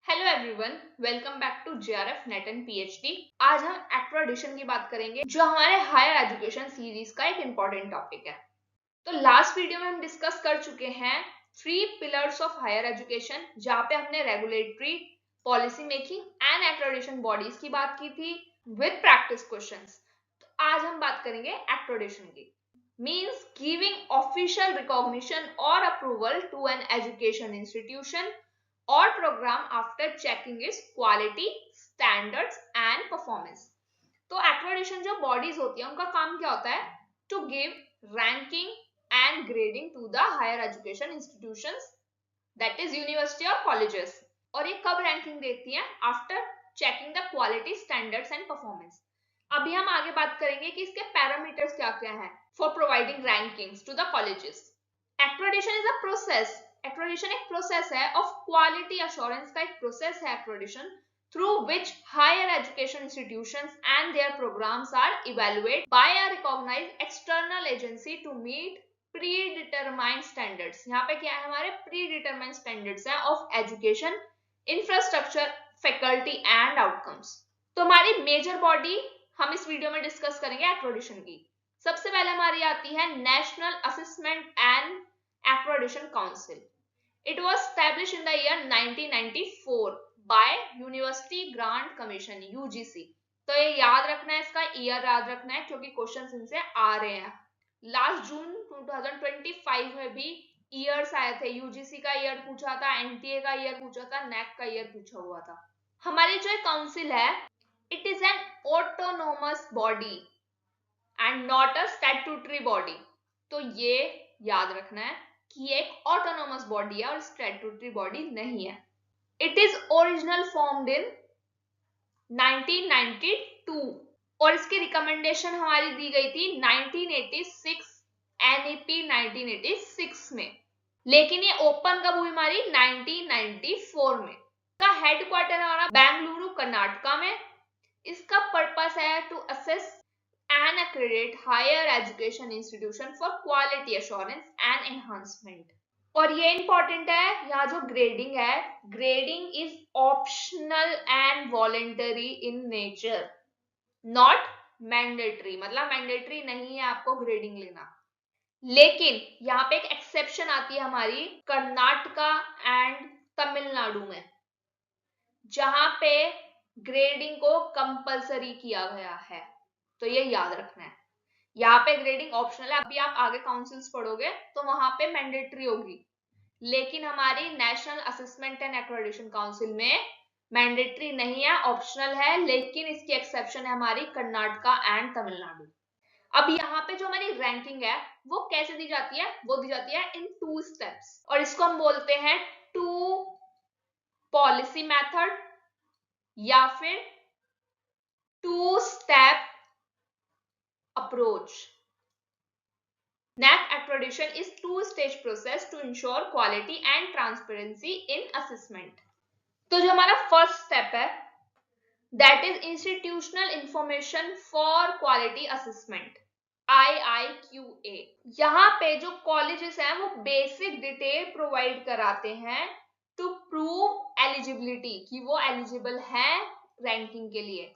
Hello everyone, welcome back to JRF NET and PhD. आज हम एक्ट्राडिशन की बात करेंगे जो हमारे हायर एजुकेशन सीरीज का एक इम्पॉर्टेंट टॉपिक है। तो लास्ट वीडियो में हम डिस्कस कर चुके हैं 3 पिलर्स ऑफ हायर एजुकेशन, जहां पे हमने regulatory, policy making and accreditation bodies की बात की थी विद प्रैक्टिस क्वेश्चंस। तो आज हम बात करेंगे एक्ट्राडिशन की। मीन्स गिविंग ऑफिशियल रिकॉग्निशन और approval to an education institution or program after checking its quality, standards and performance। तो accreditation जो bodies होती है उनका काम क्या होता है? To give ranking and grading to the higher education institutions, that is university or colleges। और ये कब ranking देती है? After checking the quality, standards and performance। अभी हम आगे बात करेंगे कि इसके पैरामीटर्स क्या क्या हैं for providing rankings to the colleges। Accreditation is a process। Accreditation एक प्रोसेस है ऑफ क्वालिटी अश्योरेंस का एक प्रोसेस है accreditation through which higher education institutions and their programmes are evaluated by a recognised external agency to meet predetermined standards. यहाँ पे क्या है? हमारे प्री डिटरमाइंड स्टैंडर्ड्स हैं of education, infrastructure, faculty and outcomes. तो हमारी major body हम इस वीडियो में डिस्कस करेंगे एक्रेडिशन की। सबसे पहले हमारी आती है national assessment and Accreditation Council। It was established in the year 1994 by University Grant Commission (UGC)। तो ये याद रखना है, इसका ईयर याद रखना है क्योंकि क्वेश्चंस इनसे आ रहे हैं। लास्ट जून 2025 में भी ईयर्स आए थे। यूजीसी का ईयर पूछा था, एनटीए का ईयर पूछा था, नैक का ईयर पूछा हुआ था। हमारी जो काउंसिल है, it is N autonomous body and not a statutory body. तो ये याद रखना है कि एक ऑटोनोमस बॉडी है और स्टैट्यूटरी बॉडी नहीं है। It is original formed in 1992 और इसकी रिकमेंडेशन हमारी दी गई थी 1986 एनईपी 1986 में, लेकिन ये ओपन कब हुई? हमारी 1994 में। इसका हेडक्वार्टर हमारा बेंगलुरु कर्नाटका में। इसका पर्पस है to assess and accredit higher education institution for quality assurance and enhancement। और ये इंपॉर्टेंट है, यहाँ जो ग्रेडिंग है, grading is optional and voluntary in nature, not mandatory. मतलब मैंडेटरी नहीं है आपको ग्रेडिंग लेना, लेकिन यहाँ पे एक एक्सेप्शन आती है हमारी कर्नाटका एंड तमिलनाडु में, जहां पे ग्रेडिंग को कंपलसरी किया गया है। तो ये याद रखना है, यहाँ पे ग्रेडिंग ऑप्शनल है। अभी आप आगे काउंसिल्स पढ़ोगे तो वहां पे मैंडेटरी होगी, लेकिन हमारी national assessment and accreditation council में मैंडेटरी नहीं है, ऑप्शनल है, लेकिन इसकी एक्सेप्शन है हमारी कर्नाटका एंड तमिलनाडु। अब यहाँ पे जो हमारी रैंकिंग है वो कैसे दी जाती है? वो दी जाती है इन 2 स्टेप्स और इसको हम बोलते हैं 2 पॉलिसी मेथड या फिर 2 step approach। NAAC accreditation is 2-stage process to ensure quality and transparency in assessment। तो जो हमारा फर्स्ट स्टेप है, that is institutional information for quality assessment IIQA। यहाँ पे जो कॉलेजेस हैं वो बेसिक डिटेल प्रोवाइड कराते हैं टू प्रूव एलिजिबिलिटी, कि वो एलिजिबल है रैंकिंग के लिए।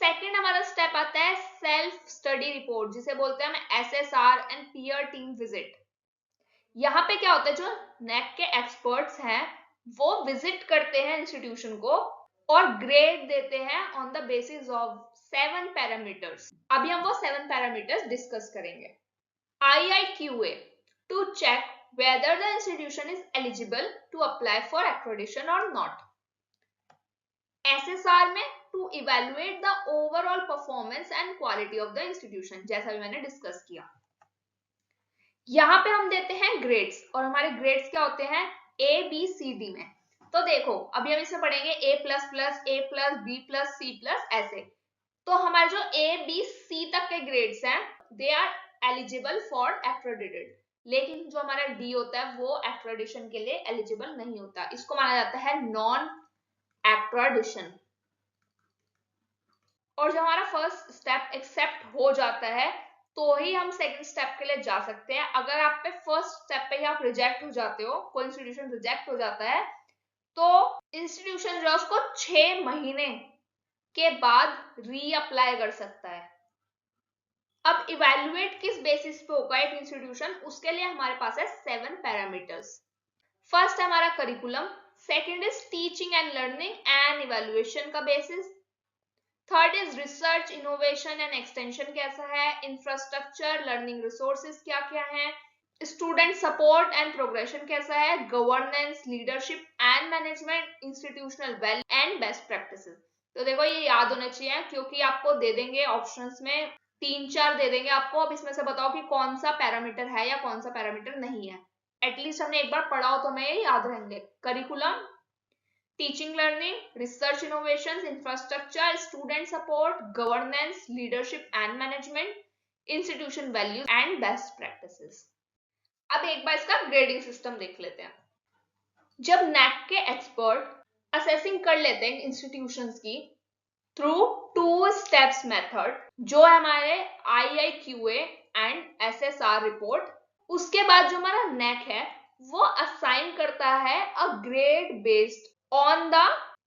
सेकेंड हमारा स्टेप आता है सेल्फ स्टडी रिपोर्ट, जिसे बोलते हैं हम SSR and peer team visit. यहाँ पे क्या होता है, जो नेक के एक्सपर्ट्स हैं वो विजिट करते हैं इंस्टीट्यूशन को और ग्रेड देते हैं on the basis of 7 parameters. अभी हम वो 7 पैरामीटर्स डिस्कस करेंगे। IIQA to check whether the institution is eligible to apply for accreditation or not। SSR में to evaluate the overall performance and quality of the institution, जैसा भी मैंने discuss किया। यहाँ पे हम देते हैं ग्रेड्स और हमारे ग्रेड्स क्या होते हैं? ABCD में। तो देखो अभी हम इसमें पढ़ेंगे A++, A+, B+, C+, ऐसे। तो हमारे जो ABC तक के ग्रेड्स हैं they are eligible for accredited, लेकिन जो हमारा D होता है वो एक्रेडिशन के लिए एलिजिबल नहीं होता, इसको माना जाता है नॉन एक्रेडिशन। और जो हमारा फर्स्ट स्टेप एक्सेप्ट हो जाता है तो ही हम सेकंड स्टेप के लिए जा सकते हैं। अगर आप पे फर्स्ट स्टेप पे ही आप रिजेक्ट हो जाते हो, कोई इंस्टीट्यूशन रिजेक्ट हो जाता है, तो इंस्टीट्यूशन जो है उसको 6 महीने के बाद रीअप्लाई कर सकता है। अब इवैल्यूएट किस बेसिस पे होगा एक इंस्टीट्यूशन, उसके लिए हमारे पास है 7 पैरामीटर्स। फर्स्ट है हमारा curriculum, second is teaching and learning and evaluation का basis, third is research innovation and extension कैसा है, इंफ्रास्ट्रक्चर लर्निंग रिसोर्सेज क्या क्या है, स्टूडेंट सपोर्ट एंड प्रोग्रेशन कैसा है, governance leadership and management, institutional value and best practices. तो देखो ये याद होने चाहिए क्योंकि आपको दे देंगे ऑप्शंस में 3-4 दे देंगे आपको, अब इसमें से बताओ कि कौन सा पैरामीटर है या कौन सा पैरामीटर नहीं है। एटलीस्ट हमने एक बार पढ़ा हो तो हमें ये याद रहेंगे। Curriculum, teaching learning, research innovations, infrastructure, student support, governance leadership and management, institution values and best practices. अब एक बार इसका ग्रेडिंग सिस्टम देख लेते हैं। जब नैक के एक्सपर्ट असेसिंग कर लेते हैं इंस्टीट्यूशंस की थ्रू 2 स्टेप्स मेथड, जो है हमारे IIQA एंड SSR रिपोर्ट, उसके बाद जो हमारा नैक है वो असाइन करता है अ grade based on the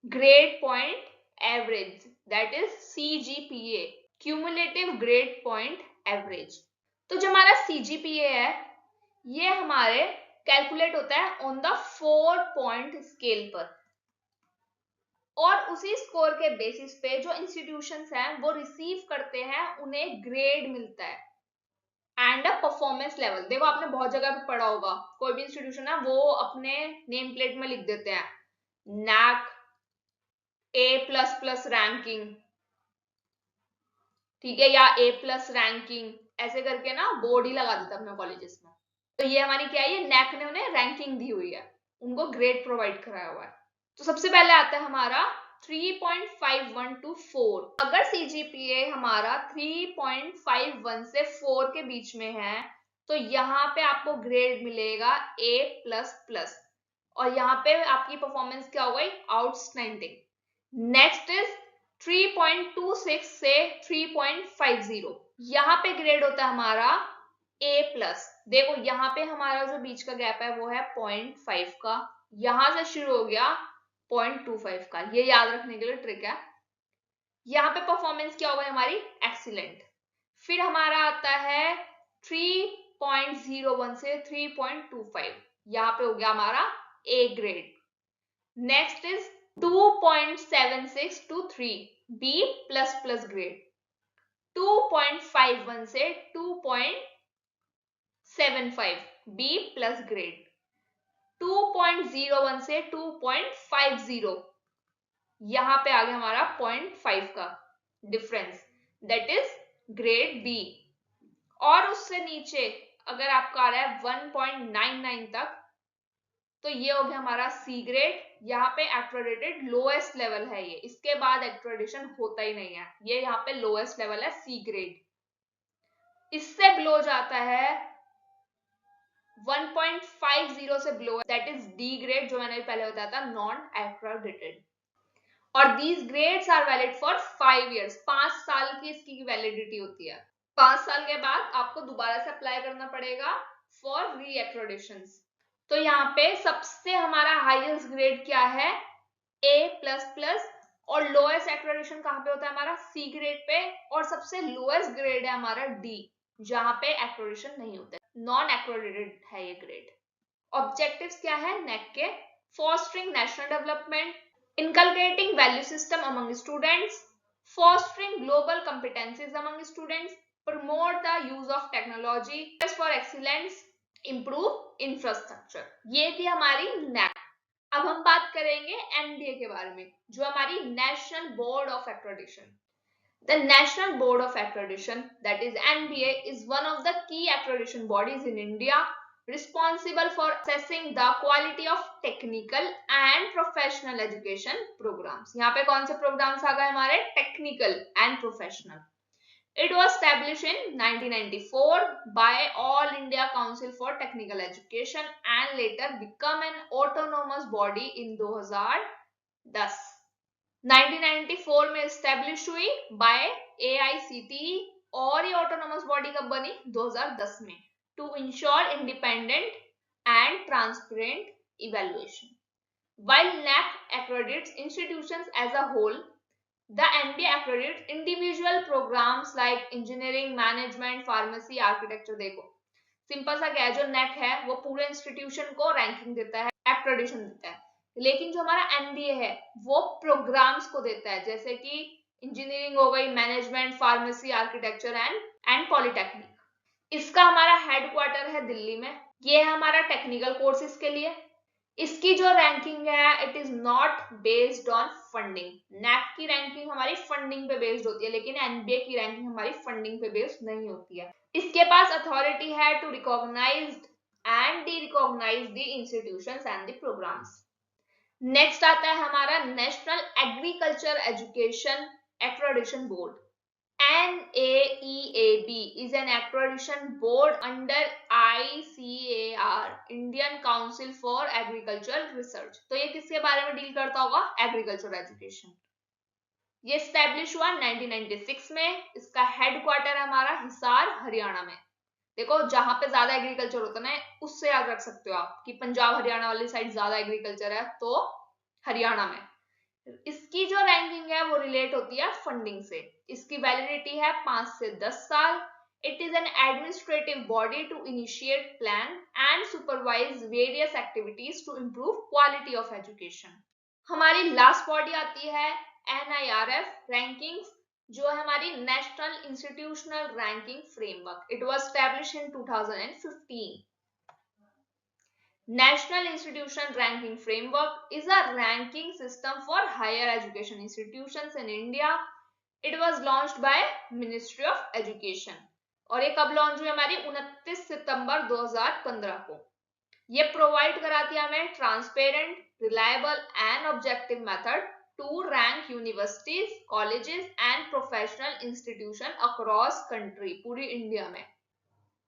grade point average, that is CGPA, cumulative grade point average. तो जो हमारा CGPA है ये हमारे कैलकुलेट होता है ऑन द 4 पॉइंट स्केल पर, और उसी स्कोर के बेसिस पे जो इंस्टीट्यूशंस हैं वो रिसीव करते हैं उन्हें ग्रेड मिलता है एंड अ परफॉर्मेंस लेवल। देखो आपने बहुत जगह पे पढ़ा होगा, कोई भी इंस्टीट्यूशन है वो अपने नेम प्लेट में लिख देते हैं नैक A++ रैंकिंग, ठीक है, या A+ रैंकिंग, ऐसे करके ना बोर्ड ही लगा देता है अपने कॉलेजेस में। तो ये हमारी क्या है, ये नैक ने उन्हें रैंकिंग दी हुई है, उनको ग्रेड प्रोवाइड कराया हुआ है। तो सबसे पहले आता है हमारा 3.51 to 4। अगर CGPA हमारा 3.51 से 4 के बीच में है तो यहाँ पे आपको ग्रेड मिलेगा A++, और यहाँ पे आपकी परफॉर्मेंस क्या हो गई, आउटस्टैंडिंग। नेक्स्ट इज 3.26 से 3.50, यहाँ पे ग्रेड होता है हमारा A+। देखो यहाँ पे हमारा जो बीच का गैप है वो है 0.5 का, यहां से शुरू हो गया 0.25 का, ये याद रखने के लिए ट्रिक है। यहाँ पे परफॉर्मेंस क्या होगा हमारी, एक्सीलेंट। फिर हमारा आता है 3.01 से 3.25, यहाँ पे हो गया हमारा A grade. Next is 2.76 to 3 B++ grade, 2.51 से 2.75 B+ ग्रेड, 2.01 से 2.50, यहां पे आ गया हमारा 0.5 का difference, that is grade B. और उससे नीचे अगर आपका आ रहा है 1.99 तक तो ये हो गया हमारा सी ग्रेड, यहाँ पे एक्रेडिटेड लोएस्ट लेवल है ये, इसके बाद एक्रेडिशन होता ही नहीं है, ये यहाँ पे लोएस्ट लेवल है सी ग्रेड। इससे बिलो जाता है 1.50 से below, that is D grade, जो मैंने पहले बताया था नॉन एक्रेडिटेड। और these grades are valid for 5 years, 5 साल की इसकी वैलिडिटी होती है। 5 साल के बाद आपको दोबारा से अप्लाई करना पड़ेगा फॉर री एक्रेडिशंस। तो यहाँ पे सबसे हमारा हाईएस्ट ग्रेड क्या है, A++, और लोएस्ट एक्रेडिशन कहाँ पे होता है हमारा, सी ग्रेड पे, और सबसे लोएस्ट ग्रेड है हमारा डी, जहां पे एक्रेडिशन नहीं होता, नॉन एक्रेडिटेड है ये ग्रेड। ऑब्जेक्टिव्स क्या है नेक के, fostering national development, inculcating value system among students, fostering global competencies among students, promote the use of technology for excellence, improve infrastructure। ये थी हमारी NAC। अब हम बात करेंगे NBA के बारे में, जो हमारी national board of accreditation. The National Board of Accreditation, that is NBA, is one of the key accreditation bodies in India, responsible for assessing the quality of technical and professional education programs। यहाँ पे कौन से programs आ गए हमारे, technical and professional। It was established in 1994 by All India Council for Technical Education and later become an autonomous body in 2010। 1994 में establish हुई bye AICTE, और ये ऑटोनोमस बॉडी कब बनी, 2010 में, to ensure independent and transparent evaluation. While NAC accredits institutions as a whole, the NBA accredits individual programs like engineering, management, pharmacy, architecture. देखो simple सा क्या है, जो नेक है वो पूरे इंस्टीट्यूशन को रैंकिंग देता है, एक्रेडिशन देता है, लेकिन जो हमारा एनबीए है वो प्रोग्राम्स को देता है, जैसे कि इंजीनियरिंग हो गई, management, pharmacy, architecture and polytechnic. इसका हमारा हेडक्वार्टर है दिल्ली में। ये है हमारा टेक्निकल कोर्सेज के लिए। इसकी जो रैंकिंग है it is not based on funding. NAAC की रैंकिंग हमारी फंडिंग पे बेस्ड होती है, लेकिन एनबीए की रैंकिंग हमारी फंडिंग पे बेस्ड नहीं होती है। इसके पास अथॉरिटी है to recognise and de recognise the institutions and the programmes. Next आता है हमारा national agriculture education accreditation board. NAEAB is an accreditation board under ICAR, Indian Council for Agricultural Research। तो ये किसके बारे में डील करता होगा? Agriculture education. ये स्टैब्लिश हुआ 1996 में। इसका हेडक्वार्टर हमारा हिसार, हरियाणा में। देखो जहां पे ज्यादा एग्रीकल्चर होता है ना, उससे याद रख सकते हो आप कि पंजाब हरियाणा वाली साइड ज्यादा एग्रीकल्चर है, तो हरियाणा में। इसकी जो रैंकिंग है वो रिलेट होती है फंडिंग से। इसकी वैलिडिटी है 5 से 10 साल। It is an administrative body to initiate, plan and supervise various activities to improve quality of education. हमारी लास्ट बॉडी आती है NIRF रैंकिंग्स, जो है हमारी national institutional ranking framework. It was established in 2015। National Institution Ranking Framework is a ranking system for higher education institutions in India. It was launched by Ministry of Education. और ये कब launch हुई? हमारी 29 सितंबर 2015 को। ये प्रोवाइड कराती है हमें transparent, reliable and objective method to rank universities, colleges and professional institution across country, पूरी इंडिया में।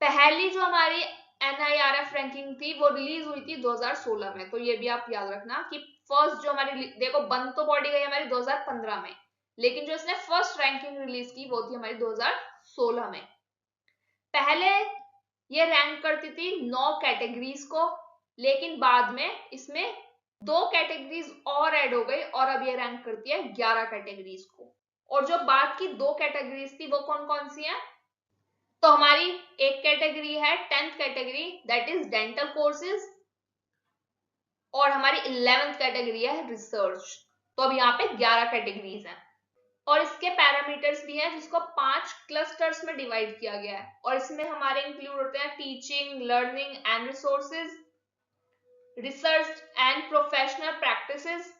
पहली जो हमारी NIRF रैंकिंग थी वो रिलीज हुई थी 2016 में, तो ये भी आप याद रखना कि फर्स्ट जो हमारी, देखो बंद तो बॉडी गई हमारी 2015 में, लेकिन जो इसने फर्स्ट रैंकिंग रिलीज की वो थी हमारी 2016 में। पहले ये रैंक करती थी 9 कैटेगरीज को, लेकिन बाद में इसमें 2 कैटेगरीज और ऐड हो गई और अब ये रैंक करती है 11 कैटेगरीज को। और जो बाद की 2 कैटेगरीज थी वो कौन कौन सी हैं? तो हमारी एक कैटेगरी है 10th category, that is dental courses, और हमारी 11th कैटेगरी है रिसर्च। तो अब यहाँ पे 11 कैटेगरीज हैं और इसके पैरामीटर्स भी हैं, जिसको 5 क्लस्टर्स में डिवाइड किया गया है। और इसमें हमारे इंक्लूड होते हैं teaching, learning and resources, research and professional practices,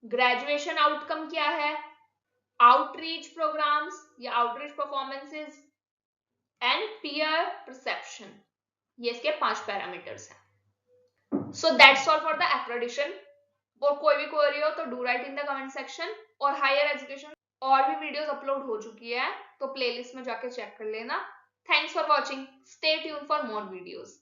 graduation outcome क्या है, आउटरीच प्रोग्राम्स या outreach performances and peer perception. ये इसके 5 पैरामीटर्स हैं। So that's all for the accreditation. और कोई भी क्वेरी हो तो do right in the comment section. और हायर एजुकेशन और भी वीडियोस अपलोड हो चुकी है, तो प्लेलिस्ट में जाके चेक कर लेना। Thanks for watching. Stay tuned for more videos.